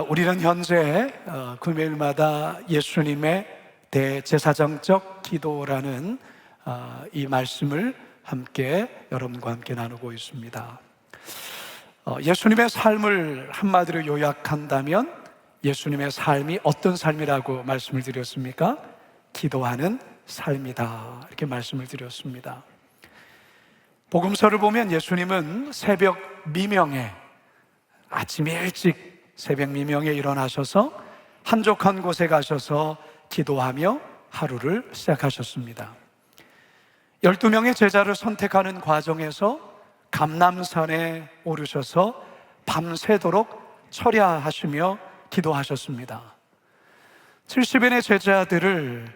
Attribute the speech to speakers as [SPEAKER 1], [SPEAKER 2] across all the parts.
[SPEAKER 1] 우리는 현재 금요일마다 예수님의 대제사장적 기도라는 이 말씀을 여러분과 함께 나누고 있습니다. 예수님의 삶을 한마디로 요약한다면 예수님의 삶이 어떤 삶이라고 말씀을 드렸습니까? 기도하는 삶이다, 이렇게 말씀을 드렸습니다. 복음서를 보면 예수님은 새벽 미명에, 아침 일찍 새벽 미명에 일어나셔서 한적한 곳에 가셔서 기도하며 하루를 시작하셨습니다. 12명의 제자를 선택하는 과정에서 감람산에 오르셔서 밤새도록 철야하시며 기도하셨습니다. 70인의 제자들을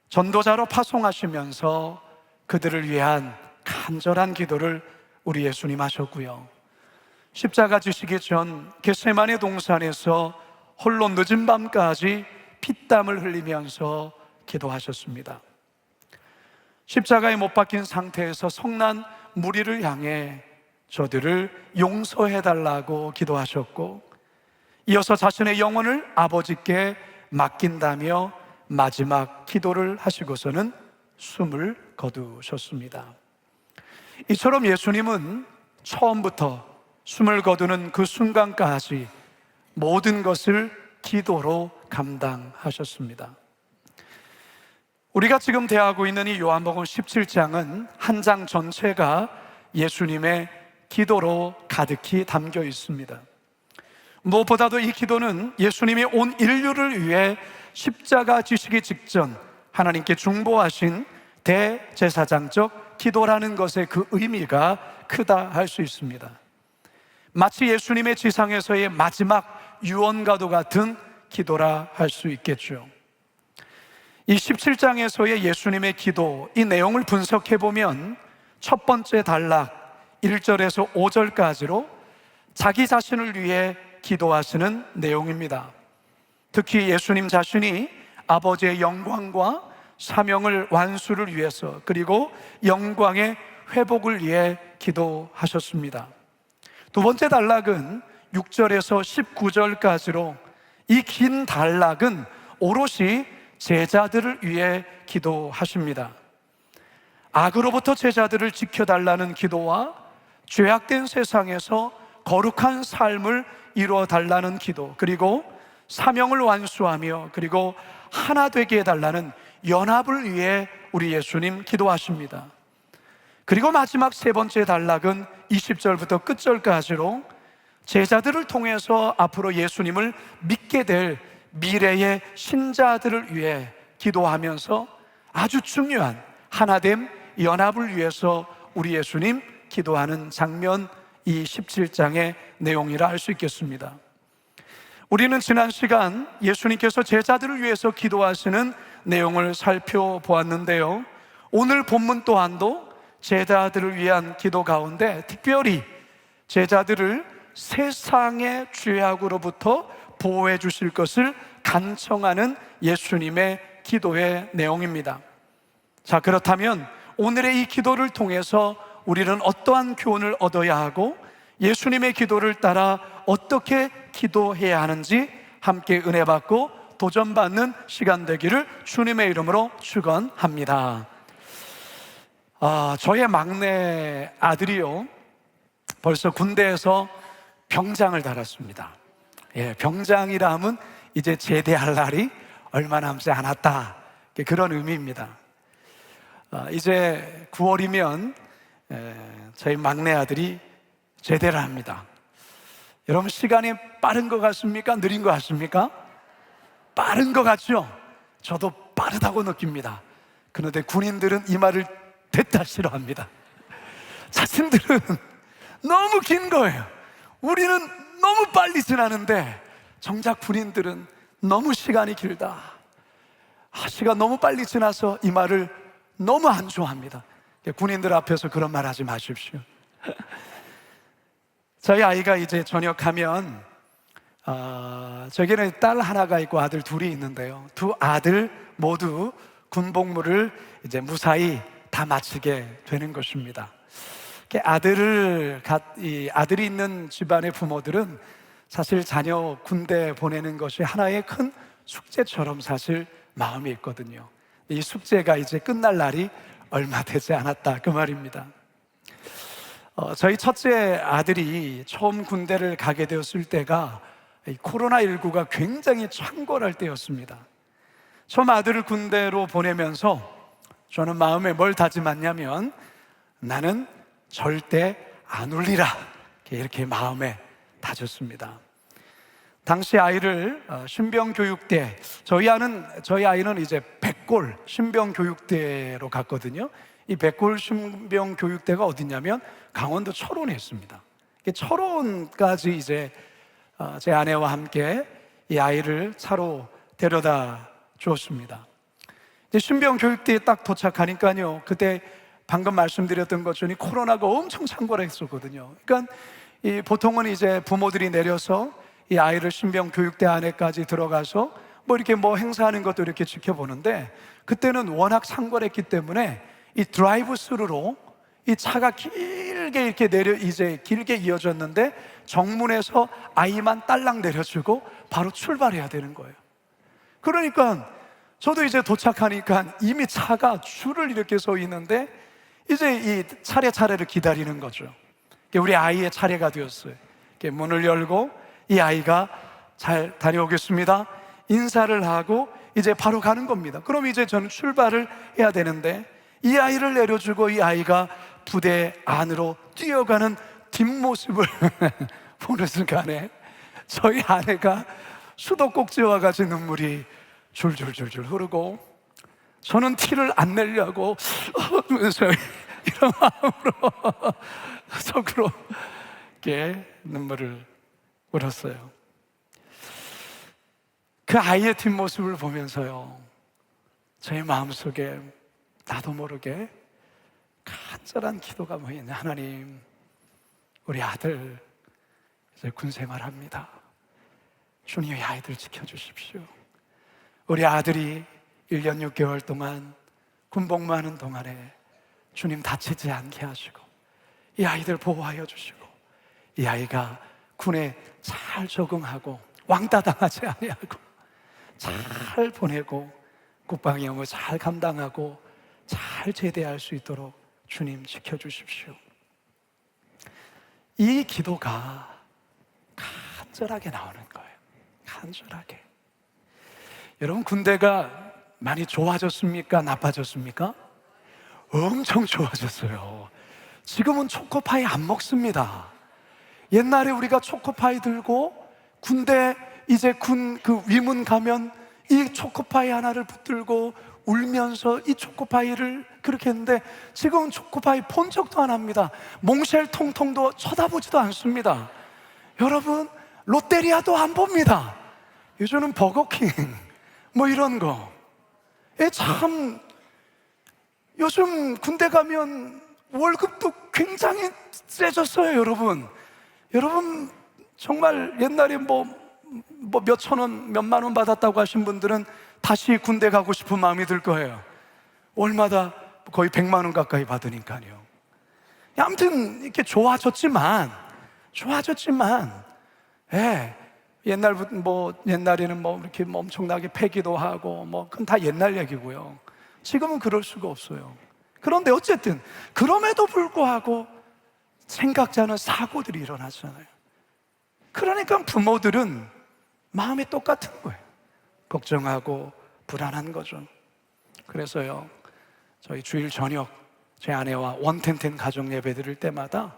[SPEAKER 1] 전도자로 파송하시면서 그들을 위한 간절한 기도를 우리 예수님 하셨고요, 십자가 지시기 전 겟세마네 동산에서 홀로 늦은 밤까지 피땀을 흘리면서 기도하셨습니다. 십자가에 못 박힌 상태에서 성난 무리를 향해 저들을 용서해달라고 기도하셨고, 이어서 자신의 영혼을 아버지께 맡긴다며 마지막 기도를 하시고서는 숨을 거두셨습니다. 이처럼 예수님은 처음부터 숨을 거두는 그 순간까지 모든 것을 기도로 감당하셨습니다. 우리가 지금 대하고 있는 이 요한복음 17장은 한 장 전체가 예수님의 기도로 가득히 담겨 있습니다. 무엇보다도 이 기도는 예수님이 온 인류를 위해 십자가 지시기 직전 하나님께 중보하신 대제사장적 기도라는 것의 그 의미가 크다 할 수 있습니다. 마치 예수님의 지상에서의 마지막 유언과도 같은 기도라 할 수 있겠죠. 이 17장에서의 예수님의 기도, 이 내용을 분석해 보면 첫 번째 단락 1절에서 5절까지로 자기 자신을 위해 기도하시는 내용입니다. 특히 예수님 자신이 아버지의 영광과 사명을 완수를 위해서, 그리고 영광의 회복을 위해 기도하셨습니다. 두 번째 단락은 6절에서 19절까지로 이 긴 단락은 오롯이 제자들을 위해 기도하십니다. 악으로부터 제자들을 지켜달라는 기도와 죄악된 세상에서 거룩한 삶을 이루어 달라는 기도, 그리고 사명을 완수하며 그리고 하나 되게 해달라는 연합을 위해 우리 예수님 기도하십니다. 그리고 마지막 세 번째 단락은 20절부터 끝절까지로 제자들을 통해서 앞으로 예수님을 믿게 될 미래의 신자들을 위해 기도하면서 아주 중요한 하나됨, 연합을 위해서 우리 예수님 기도하는 장면, 이 17장의 내용이라 할 수 있겠습니다. 우리는 지난 시간 예수님께서 제자들을 위해서 기도하시는 내용을 살펴보았는데요, 오늘 본문 또한도 제자들을 위한 기도 가운데 특별히 제자들을 세상의 죄악으로부터 보호해 주실 것을 간청하는 예수님의 기도의 내용입니다. 자, 그렇다면 오늘의 이 기도를 통해서 우리는 어떠한 교훈을 얻어야 하고 예수님의 기도를 따라 어떻게 기도해야 하는지 함께 은혜 받고 도전받는 시간 되기를 주님의 이름으로 축원합니다. 저의 막내 아들이요, 벌써 군대에서 병장을 달았습니다. 병장이라 하면 이제 제대할 날이 얼마 남지 않았다, 그런 의미입니다. 이제 9월이면 저희 막내 아들이 제대를 합니다. 여러분, 시간이 빠른 것 같습니까? 느린 것 같습니까? 빠른 것 같죠? 저도 빠르다고 느낍니다. 그런데 군인들은 이 말을 됐다 싫어합니다. 자신들은 너무 긴 거예요. 우리는 너무 빨리 지나는데 정작 군인들은 너무 시간이 길다, 시간 너무 빨리 지나서 이 말을 너무 안 좋아합니다. 군인들 앞에서 그런 말 하지 마십시오. 저희 아이가 이제 전역하면 저에게는 딸 하나가 있고 아들 둘이 있는데요, 두 아들 모두 군복무를 이제 무사히 다 마치게 되는 것입니다. 아들이 있는 집안의 부모들은 사실 자녀 군대 보내는 것이 하나의 큰 숙제처럼 사실 마음이 있거든요. 이 숙제가 이제 끝날 날이 얼마 되지 않았다, 그 말입니다. 저희 첫째 아들이 처음 군대를 가게 되었을 때가 이 코로나19가 굉장히 창궐할 때였습니다. 처음 아들을 군대로 보내면서 저는 마음에 뭘 다짐했냐면, 나는 절대 안 울리라, 이렇게 마음에 다졌습니다. 당시 아이를 신병교육대, 저희 아이는 이제 백골 신병교육대로 갔거든요. 이 백골 신병교육대가 어디냐면 강원도 철원에 있습니다. 철원까지 이제 제 아내와 함께 이 아이를 차로 데려다 주었습니다. 신병교육대에 딱 도착하니까요, 그때 방금 말씀드렸던 것처럼 코로나가 엄청 창궐했었거든요. 그러니까 보통은 이제 부모들이 내려서 이 아이를 신병교육대 안에까지 들어가서 이렇게 행사하는 것도 이렇게 지켜보는데, 그때는 워낙 창궐했기 때문에 이 드라이브 스루로 이 차가 길게 이렇게 길게 이어졌는데, 정문에서 아이만 딸랑 내려주고 바로 출발해야 되는 거예요. 그러니까 저도 이제 도착하니까 이미 차가 줄을 이렇게 서 있는데, 이제 이 차례차례를 기다리는 거죠. 우리 아이의 차례가 되었어요. 문을 열고 이 아이가 잘 다녀오겠습니다 인사를 하고 이제 바로 가는 겁니다. 그럼 이제 저는 출발을 해야 되는데, 이 아이를 내려주고 이 아이가 부대 안으로 뛰어가는 뒷모습을 보는 순간에 저희 아내가 수도꼭지와 같이 눈물이 줄줄줄줄 흐르고, 저는 티를 안 내려고 이런 마음으로 속으로 이렇게 눈물을 울었어요. 그 아이의 뒷모습을 보면서요, 저의 마음속에 나도 모르게 간절한 기도가 모이네. 하나님, 우리 아들 이제 군생활합니다. 주님이 아이들 지켜주십시오. 우리 아들이 1년 6개월 동안 군복무하는 동안에 주님 다치지 않게 하시고 이 아이들 보호하여 주시고, 이 아이가 군에 잘 적응하고 왕따 당하지 아니하고 잘 보내고 국방의 영을 잘 감당하고 잘 제대할 수 있도록 주님 지켜주십시오. 이 기도가 간절하게 나오는 거예요. 간절하게. 여러분, 군대가 많이 좋아졌습니까? 나빠졌습니까? 엄청 좋아졌어요. 지금은 초코파이 안 먹습니다. 옛날에 우리가 초코파이 들고 군대 이제 그 위문 가면 이 초코파이 하나를 붙들고 울면서 이 초코파이를 그렇게 했는데, 지금은 초코파이 본 적도 안 합니다. 몽쉘 통통도 쳐다보지도 않습니다. 여러분, 롯데리아도 안 봅니다. 요즘은 버거킹 이런 거. 참, 요즘 군대 가면 월급도 굉장히 세졌어요, 여러분. 여러분, 정말 옛날에 몇천 원, 몇만 원 받았다고 하신 분들은 다시 군대 가고 싶은 마음이 들 거예요. 월마다 거의 100만 원 가까이 받으니까요. 아무튼 이렇게 좋아졌지만, 옛날에는 이렇게 엄청나게 패기도 하고 그건 다 옛날 얘기고요. 지금은 그럴 수가 없어요. 그런데 어쨌든 그럼에도 불구하고 생각지 않은 사고들이 일어나잖아요. 그러니까 부모들은 마음이 똑같은 거예요. 걱정하고 불안한 거죠. 그래서요, 저희 주일 저녁 제 아내와 원텐텐 가정 예배 드릴 때마다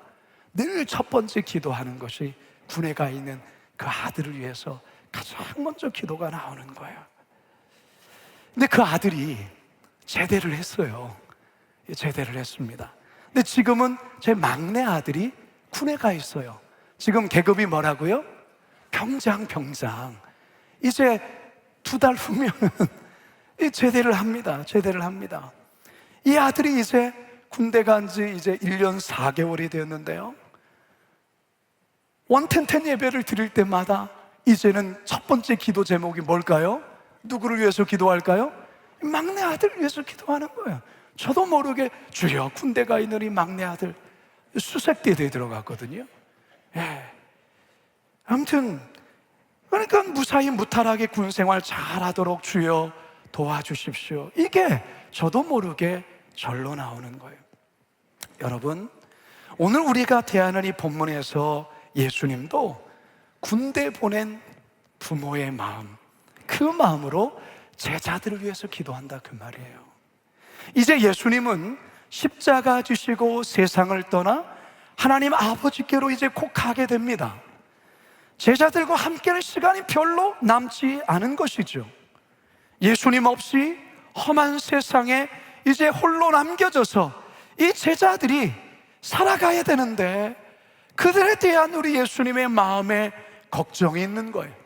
[SPEAKER 1] 늘 첫 번째 기도하는 것이 군에 가 있는 그 아들을 위해서 가장 먼저 기도가 나오는 거예요. 근데 그 아들이 제대를 했어요. 제대를 했습니다. 근데 지금은 제 막내 아들이 군에 가 있어요. 지금 계급이 뭐라고요? 병장. 이제 2달 후면 제대를 합니다. 이 아들이 이제 군대 간 지 이제 1년 4개월이 되었는데요, 원텐텐 예배를 드릴 때마다 이제는 첫 번째 기도 제목이 뭘까요? 누구를 위해서 기도할까요? 막내 아들을 위해서 기도하는 거예요. 저도 모르게 주여, 군대 가 있는 이 막내 아들 수색대에 들어갔거든요. 아무튼 그러니까 무사히 무탈하게 군 생활 잘하도록 주여 도와주십시오. 이게 저도 모르게 절로 나오는 거예요. 여러분, 오늘 우리가 대하는 이 본문에서 예수님도 군대 보낸 부모의 마음, 그 마음으로 제자들을 위해서 기도한다, 그 말이에요. 이제 예수님은 십자가 지시고 세상을 떠나 하나님 아버지께로 이제 곧 가게 됩니다. 제자들과 함께할 시간이 별로 남지 않은 것이죠. 예수님 없이 험한 세상에 이제 홀로 남겨져서 이 제자들이 살아가야 되는데 그들에 대한 우리 예수님의 마음에 걱정이 있는 거예요.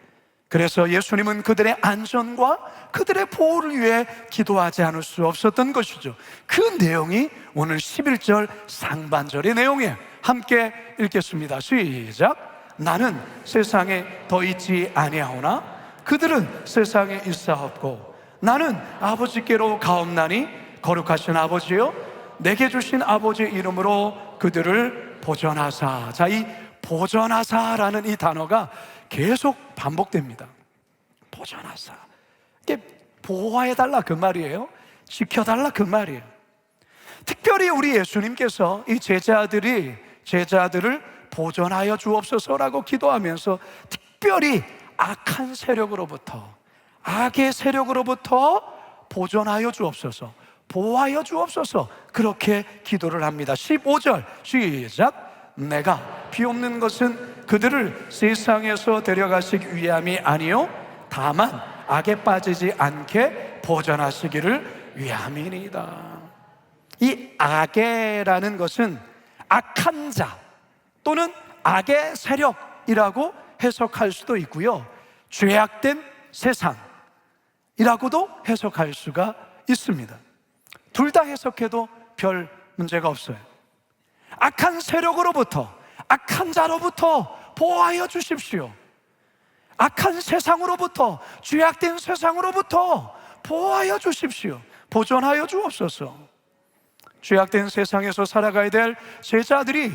[SPEAKER 1] 그래서 예수님은 그들의 안전과 그들의 보호를 위해 기도하지 않을 수 없었던 것이죠. 그 내용이 오늘 11절 상반절의 내용이에요. 함께 읽겠습니다. 시작. 나는 세상에 더 있지 아니하오나 그들은 세상에 있사옵고 나는 아버지께로 가옵나니 거룩하신 아버지여 내게 주신 아버지의 이름으로 그들을 보전하사. 자, 이 보전하사라는 이 단어가 계속 반복됩니다. 보전하사, 이게 보호해달라 그 말이에요. 지켜달라 그 말이에요. 특별히 우리 예수님께서 이 제자들을 보전하여 주옵소서라고 기도하면서 특별히 악한 세력으로부터, 악의 세력으로부터 보전하여 주옵소서, 보호하여 주옵소서, 그렇게 기도를 합니다. 15절 시작. 내가 비옵는 것은 그들을 세상에서 데려가시기 위함이 아니요 다만 악에 빠지지 않게 보전하시기를 위함이니이다. 이 악의라는 것은 악한 자 또는 악의 세력이라고 해석할 수도 있고요, 죄악된 세상이라고도 해석할 수가 있습니다. 둘 다 해석해도 별 문제가 없어요. 악한 세력으로부터, 악한 자로부터 보호하여 주십시오. 악한 세상으로부터, 죄악된 세상으로부터 보호하여 주십시오. 보존하여 주옵소서. 죄악된 세상에서 살아가야 될 제자들이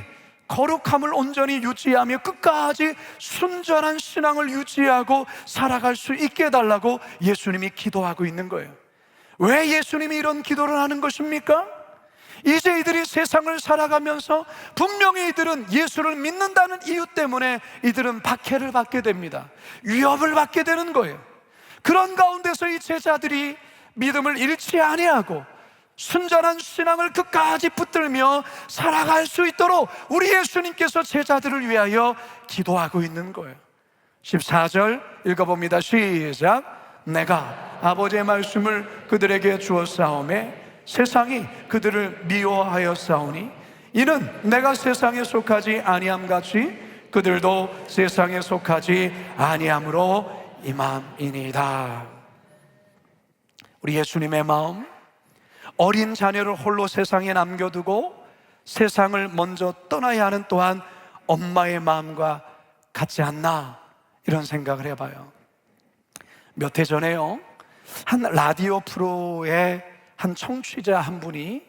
[SPEAKER 1] 거룩함을 온전히 유지하며 끝까지 순전한 신앙을 유지하고 살아갈 수 있게 해달라고 예수님이 기도하고 있는 거예요. 왜 예수님이 이런 기도를 하는 것입니까? 이제 이들이 세상을 살아가면서 분명히 이들은 예수를 믿는다는 이유 때문에 이들은 박해를 받게 됩니다. 위협을 받게 되는 거예요. 그런 가운데서 이 제자들이 믿음을 잃지 아니하고 순전한 신앙을 끝까지 붙들며 살아갈 수 있도록 우리 예수님께서 제자들을 위하여 기도하고 있는 거예요. 14절 읽어봅니다. 시작. 내가 아버지의 말씀을 그들에게 주었사오매 세상이 그들을 미워하였사오니 이는 내가 세상에 속하지 아니함같이 그들도 세상에 속하지 아니함으로 임함이니이다. 우리 예수님의 마음, 어린 자녀를 홀로 세상에 남겨두고 세상을 먼저 떠나야 하는 또한 엄마의 마음과 같지 않나, 이런 생각을 해봐요. 몇 해 전에요, 한 라디오 프로의 한 청취자 한 분이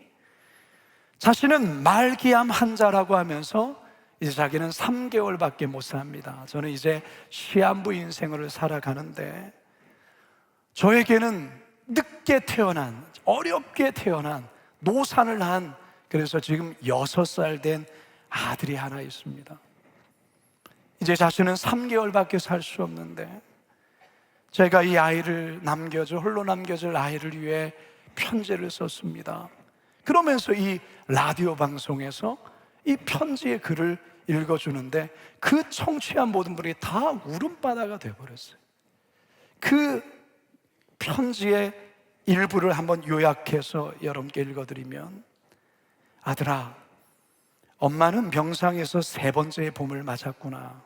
[SPEAKER 1] 자신은 말기암 환자라고 하면서 이제 자기는 3개월밖에 못 삽니다. 저는 이제 시한부 인생을 살아가는데 저에게는 늦게 태어난, 어렵게 태어난, 노산을 한, 그래서 지금 6살 된 아들이 하나 있습니다. 이제 자신은 3개월밖에 살 수 없는데 제가 이 아이를 홀로 남겨줄 아이를 위해 편지를 썼습니다. 그러면서 이 라디오 방송에서 이 편지의 글을 읽어주는데 그 청취한 모든 분이 다 울음바다가 되어버렸어요. 그 편지의 일부를 한번 요약해서 여러분께 읽어드리면, 아들아, 엄마는 병상에서 3번째의 봄을 맞았구나.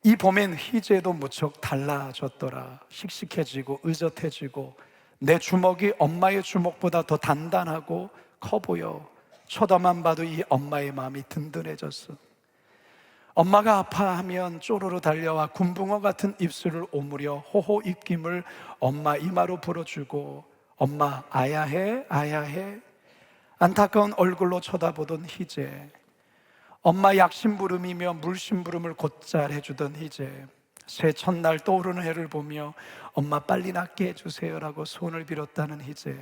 [SPEAKER 1] 이 봄엔 희재도 무척 달라졌더라. 씩씩해지고 의젓해지고 내 주먹이 엄마의 주먹보다 더 단단하고 커 보여. 쳐다만 봐도 이 엄마의 마음이 든든해졌어. 엄마가 아파하면 쪼르르 달려와 군붕어 같은 입술을 오므려 호호 입김을 엄마 이마로 불어주고 엄마 아야해 아야해 안타까운 얼굴로 쳐다보던 희재. 엄마 약심부름이며 물심부름을 곧잘 해주던 희재, 새 첫날 떠오르는 해를 보며 엄마 빨리 낫게 해주세요라고 손을 빌었다는 희재.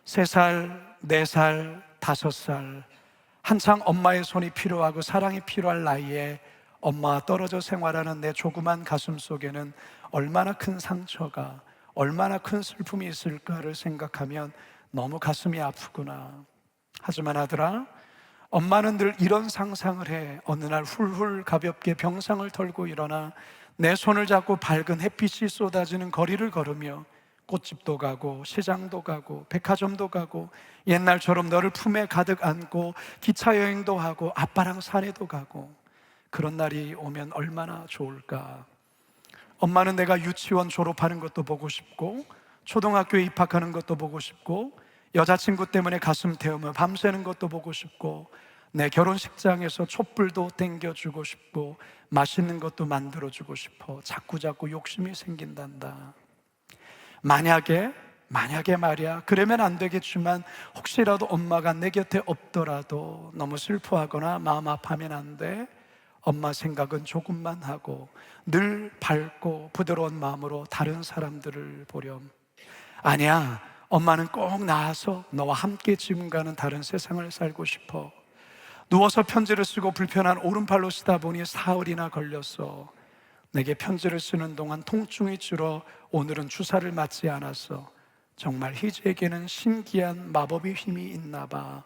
[SPEAKER 1] 3살, 4살, 5살, 한창 엄마의 손이 필요하고 사랑이 필요할 나이에 엄마와 떨어져 생활하는 내 조그만 가슴 속에는 얼마나 큰 상처가, 얼마나 큰 슬픔이 있을까를 생각하면 너무 가슴이 아프구나. 하지만 아들아, 엄마는 늘 이런 상상을 해. 어느 날 훌훌 가볍게 병상을 털고 일어나 내 손을 잡고 밝은 햇빛이 쏟아지는 거리를 걸으며 꽃집도 가고 시장도 가고 백화점도 가고 옛날처럼 너를 품에 가득 안고 기차 여행도 하고 아빠랑 산에도 가고, 그런 날이 오면 얼마나 좋을까. 엄마는 내가 유치원 졸업하는 것도 보고 싶고 초등학교에 입학하는 것도 보고 싶고 여자친구 때문에 가슴 태우며 밤새는 것도 보고 싶고 내 결혼식장에서 촛불도 땡겨주고 싶고 맛있는 것도 만들어주고 싶어. 자꾸자꾸 욕심이 생긴단다. 만약에 말이야, 그러면 안 되겠지만 혹시라도 엄마가 내 곁에 없더라도 너무 슬퍼하거나 마음 아파하면 안 돼. 엄마 생각은 조금만 하고 늘 밝고 부드러운 마음으로 다른 사람들을 보렴. 아니야, 엄마는 꼭 나와서 너와 함께 지금 가는 다른 세상을 살고 싶어. 누워서 편지를 쓰고 불편한 오른팔로 쓰다 보니 사흘이나 걸렸어. 내게 편지를 쓰는 동안 통증이 줄어 오늘은 주사를 맞지 않았어. 정말 희재에게는 신기한 마법의 힘이 있나 봐.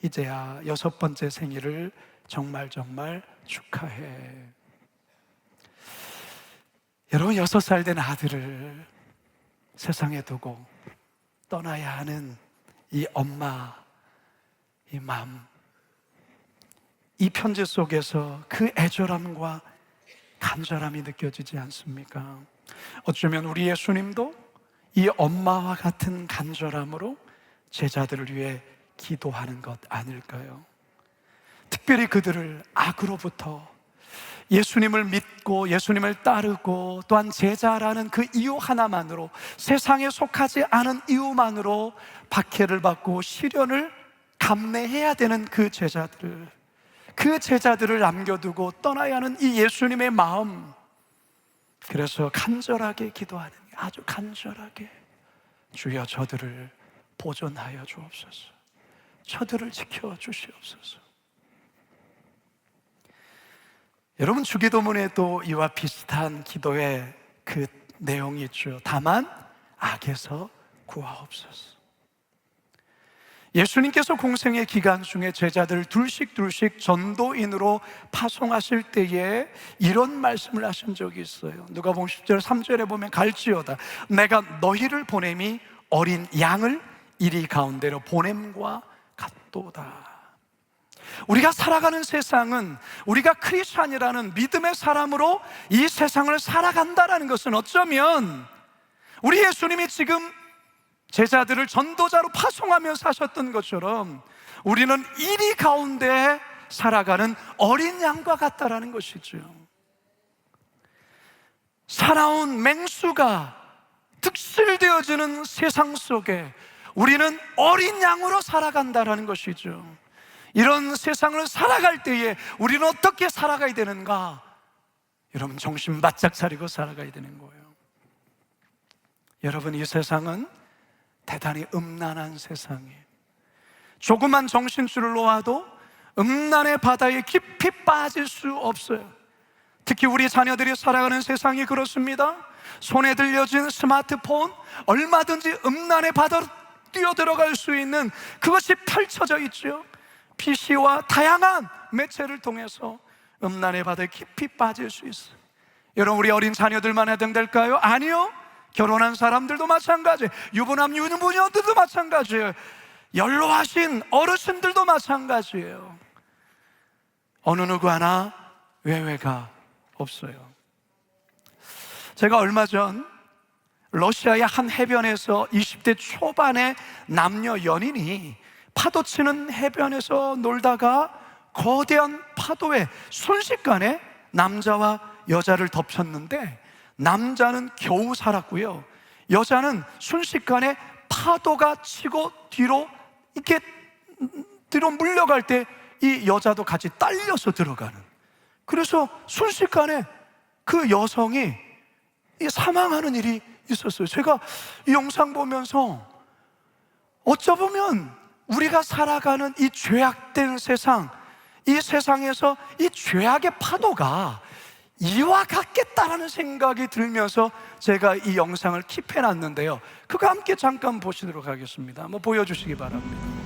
[SPEAKER 1] 희재야, 6번째 생일을 정말 축하해. 여러분, 6살 된 아들을 세상에 두고 떠나야 하는 이 엄마, 이 마음, 이 편지 속에서 그 애절함과 간절함이 느껴지지 않습니까? 어쩌면 우리 예수님도 이 엄마와 같은 간절함으로 제자들을 위해 기도하는 것 아닐까요? 특별히 그들을 악으로부터, 예수님을 믿고 예수님을 따르고 또한 제자라는 그 이유 하나만으로, 세상에 속하지 않은 이유만으로 박해를 받고 시련을 감내해야 되는 그 제자들을 남겨두고 떠나야 하는 이 예수님의 마음. 그래서 간절하게 기도하는, 아주 간절하게, 주여 저들을 보존하여 주옵소서, 저들을 지켜주시옵소서. 여러분, 주기도문에도 이와 비슷한 기도의 그 내용이 있죠. 다만 악에서 구하옵소서. 예수님께서 공생의 기간 중에 제자들 둘씩 전도인으로 파송하실 때에 이런 말씀을 하신 적이 있어요. 누가복음 10절 3절에 보면 갈지어다 내가 너희를 보냄이 어린 양을 이리 가운데로 보냄과 같도다. 우리가 살아가는 세상은, 우리가 크리스찬이라는 믿음의 사람으로 이 세상을 살아간다는 것은 어쩌면 우리 예수님이 지금 제자들을 전도자로 파송하며 사셨던 것처럼 우리는 이리 가운데 살아가는 어린 양과 같다라는 것이죠. 살아온 맹수가 득실되어지는 세상 속에 우리는 어린 양으로 살아간다라는 것이죠. 이런 세상을 살아갈 때에 우리는 어떻게 살아가야 되는가? 여러분, 정신 바짝 차리고 살아가야 되는 거예요. 여러분, 이 세상은 대단히 음란한 세상이에요. 조그만 정신줄을 놓아도 음란의 바다에 깊이 빠질 수 없어요. 특히 우리 자녀들이 살아가는 세상이 그렇습니다. 손에 들려진 스마트폰, 얼마든지 음란의 바다로 뛰어들어갈 수 있는 그것이 펼쳐져 있죠. PC와 다양한 매체를 통해서 음란의 바다에 깊이 빠질 수 있어요. 여러분, 우리 어린 자녀들만 해당될까요? 아니요. 결혼한 사람들도 마찬가지예요. 유부남, 유부녀들도 마찬가지예요. 연로하신 어르신들도 마찬가지예요. 어느 누구 하나 외외가 없어요. 제가 얼마 전 러시아의 한 해변에서 20대 초반의 남녀 연인이 파도치는 해변에서 놀다가 거대한 파도에 순식간에 남자와 여자를 덮쳤는데, 남자는 겨우 살았고요, 여자는 순식간에 파도가 치고 뒤로 이렇게 뒤로 물려갈 때 이 여자도 같이 딸려서 들어가는, 그래서 순식간에 그 여성이 사망하는 일이 있었어요. 제가 이 영상 보면서 어쩌보면 우리가 살아가는 이 죄악된 세상, 이 세상에서 이 죄악의 파도가 이와 같겠다라는 생각이 들면서 제가 이 영상을 킵해놨는데요, 그거 함께 잠깐 보시도록 하겠습니다. 한번 보여주시기 바랍니다.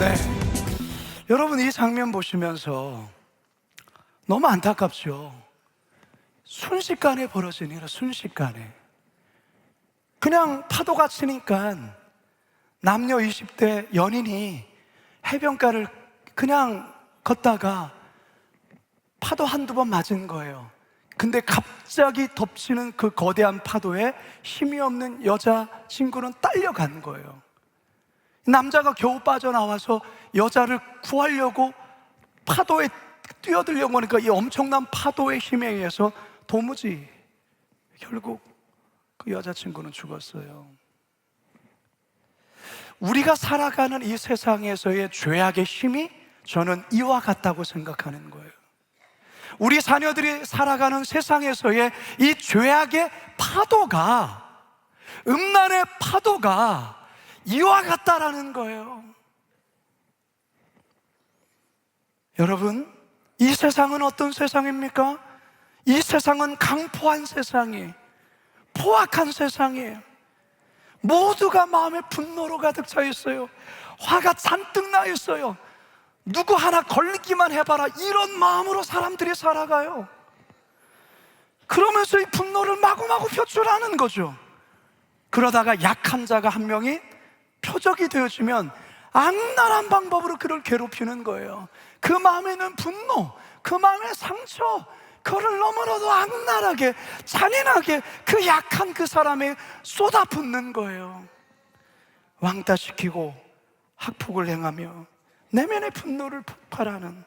[SPEAKER 1] 네, 여러분 이 장면 보시면서 너무 안타깝죠. 순식간에 벌어진 일이라, 순식간에 그냥 파도가 치니까 남녀 20대 연인이 해변가를 그냥 걷다가 파도 한두 번 맞은 거예요. 근데 갑자기 덮치는 그 거대한 파도에 힘이 없는 여자친구는 딸려간 거예요. 남자가 겨우 빠져나와서 여자를 구하려고 파도에 뛰어들려고 하니까 이 엄청난 파도의 힘에 의해서 도무지 결국 그 여자친구는 죽었어요. 우리가 살아가는 이 세상에서의 죄악의 힘이 저는 이와 같다고 생각하는 거예요. 우리 자녀들이 살아가는 세상에서의 이 죄악의 파도가, 음란의 파도가 이와 같다라는 거예요. 여러분, 이 세상은 어떤 세상입니까? 이 세상은 강포한 세상이에요. 포악한 세상이에요. 모두가 마음에 분노로 가득 차 있어요. 화가 잔뜩 나 있어요. 누구 하나 걸리기만 해봐라, 이런 마음으로 사람들이 살아가요. 그러면서 이 분노를 마구마구 표출하는 거죠. 그러다가 약한 자가 한 명이 표적이 되어지면 악랄한 방법으로 그를 괴롭히는 거예요. 그 마음에는 분노, 그 마음의 상처, 그를 너무나도 악랄하게, 잔인하게 그 약한 그 사람에 쏟아붓는 거예요. 왕따시키고 학폭을 행하며 내면의 분노를 폭발하는.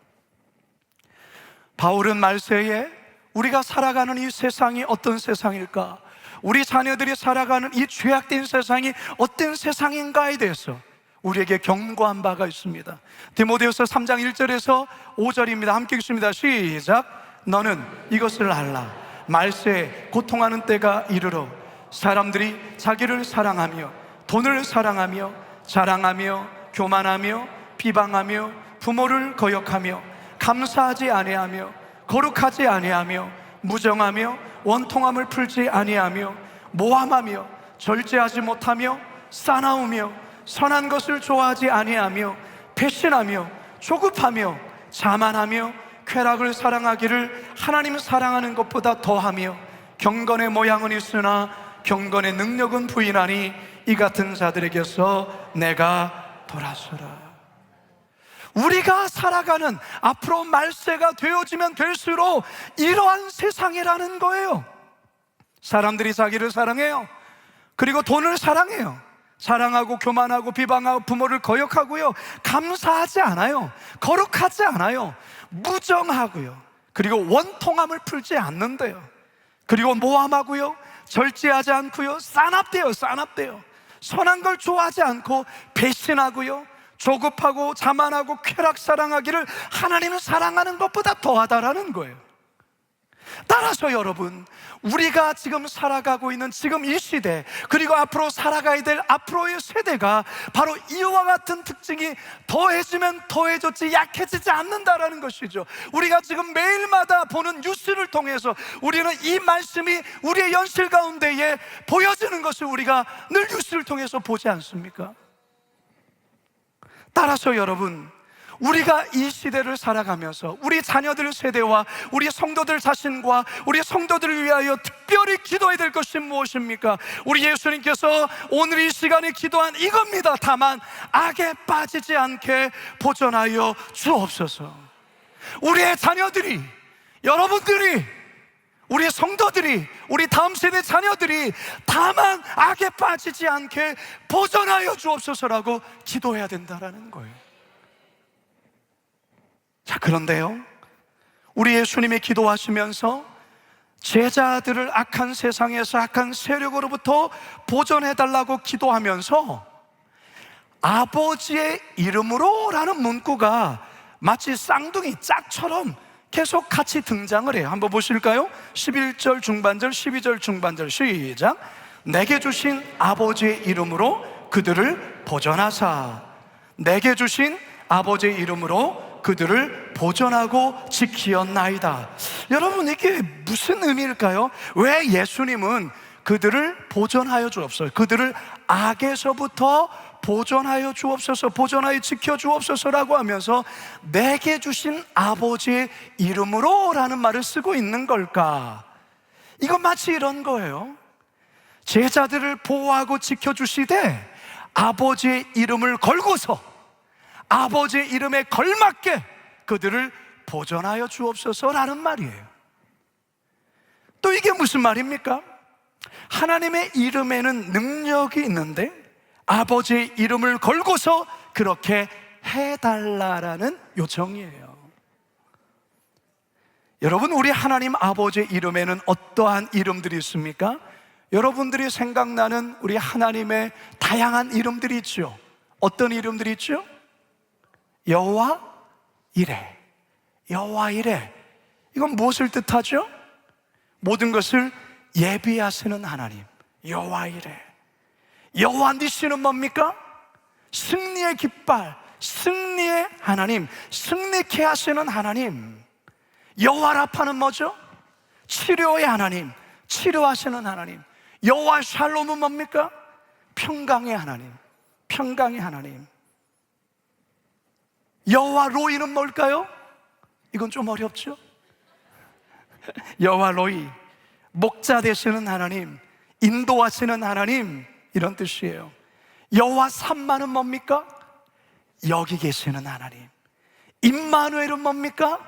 [SPEAKER 1] 바울은 말세에 우리가 살아가는 이 세상이 어떤 세상일까, 우리 자녀들이 살아가는 이 죄악된 세상이 어떤 세상인가에 대해서 우리에게 경고한 바가 있습니다. 디모데후서 3장 1절에서 5절입니다. 함께 읽습니다. 시작. 너는 이것을 알라. 말세에 고통하는 때가 이르러 사람들이 자기를 사랑하며 돈을 사랑하며 자랑하며 교만하며 비방하며 부모를 거역하며 감사하지 아니하며 거룩하지 아니하며 무정하며 원통함을 풀지 아니하며 모함하며 절제하지 못하며 싸나우며 선한 것을 좋아하지 아니하며 배신하며 조급하며 자만하며 쾌락을 사랑하기를 하나님 사랑하는 것보다 더하며 경건의 모양은 있으나 경건의 능력은 부인하니 이 같은 자들에게서 내가 돌아서라. 우리가 살아가는 앞으로 말세가 되어지면 될수록 이러한 세상이라는 거예요. 사람들이 자기를 사랑해요. 그리고 돈을 사랑해요. 자랑하고 교만하고 비방하고 부모를 거역하고요, 감사하지 않아요. 거룩하지 않아요. 무정하고요, 그리고 원통함을 풀지 않는데요. 그리고 모함하고요, 절제하지 않고요, 싸납대요. 선한 걸 좋아하지 않고 배신하고요, 조급하고 자만하고 쾌락 사랑하기를 하나님은 사랑하는 것보다 더하다라는 거예요. 따라서 여러분, 우리가 지금 살아가고 있는 지금 이 시대, 그리고 앞으로 살아가야 될 앞으로의 세대가 바로 이와 같은 특징이 더해지면 더해졌지 약해지지 않는다라는 것이죠. 우리가 지금 매일마다 보는 뉴스를 통해서 우리는 이 말씀이 우리의 현실 가운데에 보여지는 것을 우리가 늘 뉴스를 통해서 보지 않습니까? 따라서 여러분, 우리가 이 시대를 살아가면서 우리 자녀들 세대와 우리 성도들 자신과 우리 성도들을 위하여 특별히 기도해야 될 것이 무엇입니까? 우리 예수님께서 오늘 이 시간에 기도한 이겁니다. 다만 악에 빠지지 않게 보존하여 주옵소서. 우리의 자녀들이, 여러분들이, 우리 성도들이, 우리 다음 세대 자녀들이 다만 악에 빠지지 않게 보존하여 주옵소서라고 기도해야 된다는 거예요. 자, 그런데요, 우리 예수님이 기도하시면서 제자들을 악한 세상에서 악한 세력으로부터 보존해달라고 기도하면서 아버지의 이름으로 라는 문구가 마치 쌍둥이 짝처럼 계속 같이 등장을 해요. 한번 보실까요? 11절 중반절, 12절 중반절, 시작. 내게 주신 아버지의 이름으로 그들을 보존하사. 내게 주신 아버지의 이름으로 그들을 보존하고 지키었나이다. 여러분, 이게 무슨 의미일까요? 왜 예수님은 그들을 보존하여 주옵소서, 그들을 악에서부터 보존하여 주옵소서, 보존하여 지켜 주옵소서라고 하면서 내게 주신 아버지의 이름으로 라는 말을 쓰고 있는 걸까? 이건 마치 이런 거예요. 제자들을 보호하고 지켜주시되 아버지의 이름을 걸고서 아버지의 이름에 걸맞게 그들을 보존하여 주옵소서라는 말이에요. 또 이게 무슨 말입니까? 하나님의 이름에는 능력이 있는데 아버지의 이름을 걸고서 그렇게 해달라라는 요청이에요. 여러분, 우리 하나님 아버지의 이름에는 어떠한 이름들이 있습니까? 여러분들이 생각나는 우리 하나님의 다양한 이름들이 있죠. 어떤 이름들이 있죠? 여호와 이레, 여호와 이레. 이건 무엇을 뜻하죠? 모든 것을 예비하시는 하나님, 여호와 이레. 여호와 니시는 뭡니까? 승리의 깃발, 승리의 하나님, 승리케 하시는 하나님. 여호와 라파는 뭐죠? 치료의 하나님, 치료하시는 하나님. 여호와 샬롬은 뭡니까? 평강의 하나님, 평강의 하나님. 여호와 로이는 뭘까요? 이건 좀 어렵죠? 여호와 로이, 목자 되시는 하나님, 인도하시는 하나님, 이런 뜻이에요. 여호와 삼마는 뭡니까? 여기 계시는 하나님. 임마누엘은 뭡니까?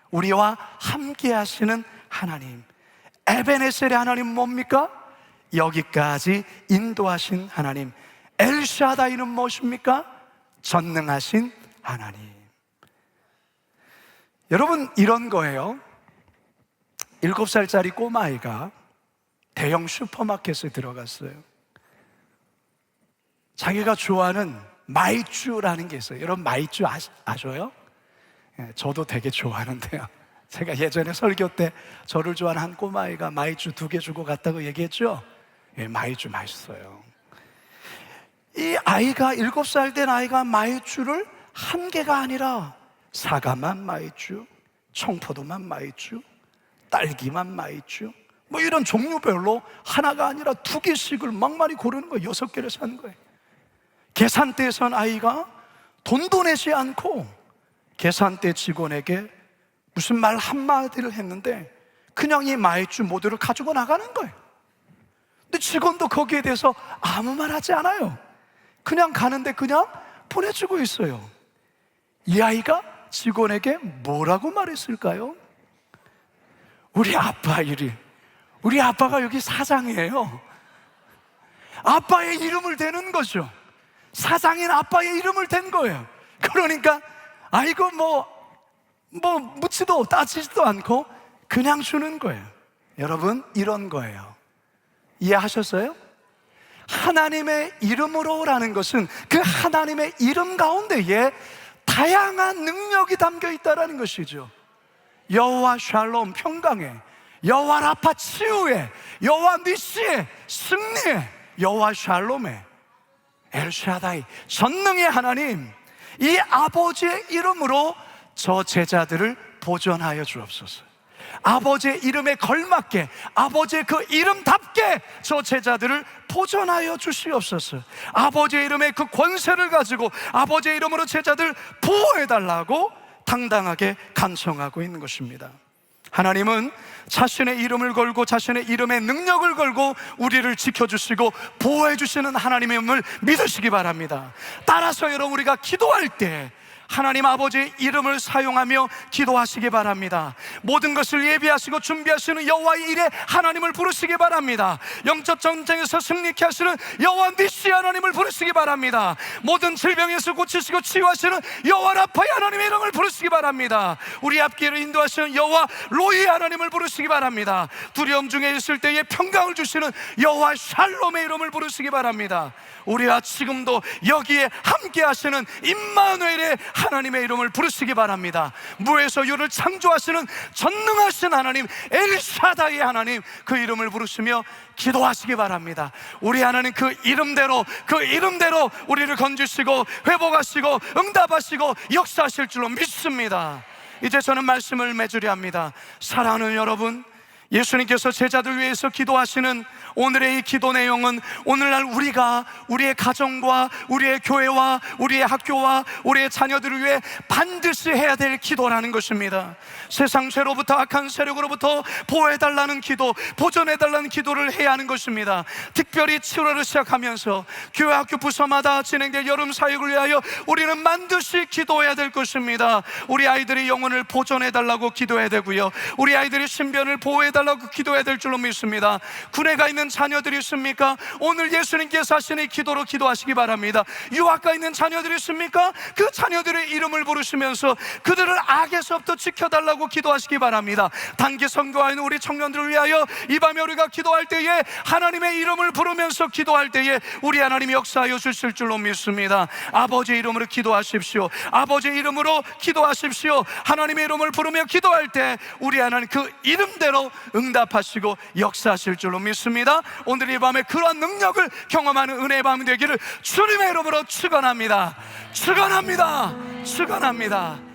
[SPEAKER 1] 우리와 함께 하시는 하나님. 에베네셀의 하나님 뭡니까? 여기까지 인도하신 하나님. 엘샤다이는 무엇입니까? 전능하신 하나님. 여러분, 이런 거예요. 7살짜리 꼬마아이가 대형 슈퍼마켓에 들어갔어요. 자기가 좋아하는 마이쮸라는 게 있어요. 여러분, 마이쮸 아셔요? 저도 되게 좋아하는데요. 제가 예전에 설교 때 저를 좋아하는 한 꼬마아이가 마이쮸 2개 주고 갔다고 얘기했죠? 마이쮸 맛있어요. 이 아이가 7살 된 아이가 마이쮸를 한 개가 아니라 사과만 마이쮸, 청포도만 마이쮸, 딸기만 마이쮸, 뭐 이런 종류별로 하나가 아니라 2개씩을 막 많이 고르는 거예요. 6개를 사는 거예요. 계산대에선 아이가 돈도 내지 않고 계산대 직원에게 무슨 말 한마디를 했는데 그냥 이 마이쮸 모두를 가지고 나가는 거예요. 근데 직원도 거기에 대해서 아무 말 하지 않아요. 그냥 가는데 그냥 보내주고 있어요. 이 아이가 직원에게 뭐라고 말했을까요? 우리 아빠 일이, 우리 아빠가 여기 사장이에요. 아빠의 이름을 대는 거죠. 사장인 아빠의 이름을 댄 거예요. 그러니까 아이고 뭐 묻지도 따지지도 않고 그냥 주는 거예요. 여러분, 이런 거예요. 이해하셨어요? 하나님의 이름으로라는 것은 그 하나님의 이름 가운데에 다양한 능력이 담겨 있다는 것이죠. 여호와 샬롬, 평강에, 여호와 라파 치유의, 여호와 니시의, 승리의, 여호와 샬롬의, 엘샤다이 전능의 하나님, 이 아버지의 이름으로 저 제자들을 보존하여 주옵소서. 아버지의 이름에 걸맞게, 아버지의 그 이름답게 저 제자들을 보존하여 주시옵소서. 아버지의 이름의 그 권세를 가지고 아버지의 이름으로 제자들 보호해달라고 당당하게 간청하고 있는 것입니다. 하나님은 자신의 이름을 걸고 자신의 이름의 능력을 걸고 우리를 지켜주시고 보호해주시는 하나님임을 믿으시기 바랍니다. 따라서 여러분, 우리가 기도할 때 하나님 아버지의 이름을 사용하며 기도하시기 바랍니다. 모든 것을 예비하시고 준비하시는 여호와의 일에 하나님을 부르시기 바랍니다. 영적 전쟁에서 승리케 하시는 여호와 니시 하나님을 부르시기 바랍니다. 모든 질병에서 고치시고 치유하시는 여호와 라파의 하나님의 이름을 부르시기 바랍니다. 우리 앞길을 인도하시는 여호와 로이 하나님을 부르시기 바랍니다. 두려움 중에 있을 때에 평강을 주시는 여호와 샬롬의 이름을 부르시기 바랍니다. 우리와 지금도 여기에 함께 하시는 임마누엘의 하나님의 이름을 부르시기 바랍니다. 무에서 유를 창조하시는 전능하신 하나님, 엘샤다의 하나님, 그 이름을 부르시며 기도하시기 바랍니다. 우리 하나님 그 이름대로 우리를 건지시고 회복하시고 응답하시고 역사하실 줄로 믿습니다. 이제 저는 말씀을 맺으려 합니다. 사랑하는 여러분, 예수님께서 제자들 위해서 기도하시는 오늘의 이 기도 내용은 오늘날 우리가 우리의 가정과 우리의 교회와 우리의 학교와 우리의 자녀들을 위해 반드시 해야 될 기도라는 것입니다. 세상 죄로부터, 악한 세력으로부터 보호해달라는 기도, 보존해달라는 기도를 해야 하는 것입니다. 특별히 7월을 시작하면서 교회 학교 부서마다 진행될 여름 사역을 위하여 우리는 반드시 기도해야 될 것입니다. 우리 아이들의 영혼을 보존해달라고 기도해야 되고요, 우리 아이들의 신변을 보호해달라고 기도해야 될 줄로 믿습니다. 군에 가 있는 자녀들이 있습니까? 오늘 예수님께서 하시는 기도로 기도하시기 바랍니다. 유학가 있는 자녀들이 있습니까? 그 자녀들의 이름을 부르시면서 그들을 악에서부터 지켜달라고 기도하시기 바랍니다. 단기 선교하는 우리 청년들을 위하여 이 밤에 우리가 기도할 때에 하나님의 이름을 부르면서 기도할 때에 우리 하나님이 역사하여 주실 줄로 믿습니다. 아버지의 이름으로 기도하십시오. 아버지의 이름으로 기도하십시오. 하나님의 이름을 부르며 기도할 때 우리 하나님 그 이름대로 응답하시고 역사하실 줄로 믿습니다. 오늘 이 밤에 그러한 능력을 경험하는 은혜의 밤이 되기를 주님의 이름으로 축원합니다. 축원합니다. 축원합니다.